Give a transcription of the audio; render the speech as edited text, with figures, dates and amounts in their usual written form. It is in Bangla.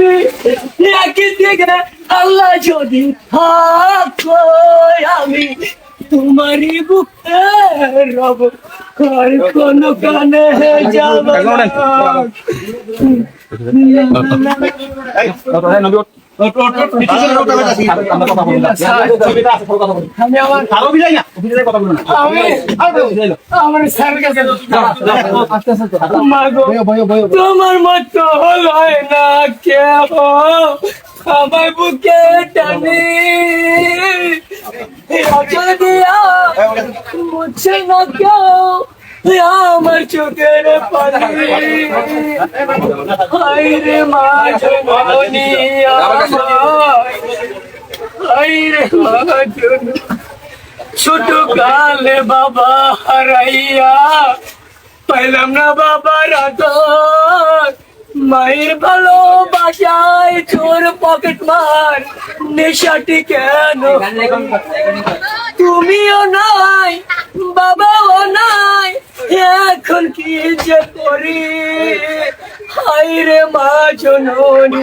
তুমি একই দিকে আল্লাহ যদি থাকো আমি তোমারই বুকে রব আর কোন কানে যাব আমি আমার স্যার কাছে তোমার মতো হয় না কেউ আমার বুকে টানি দিয়া মুছে না কেউ আমার চোখের পানি হায়রে মা জননী হায়রে মা জননী ছোট কালে বাবা হারাইয়া পাইলাম না বাবার আদর মায়ের ভালোবাসায় চোর পকেট মার নেশাটি কেন তুমিও নাই বাবাও নাই এখন কি যে করি হায়রে মা জননী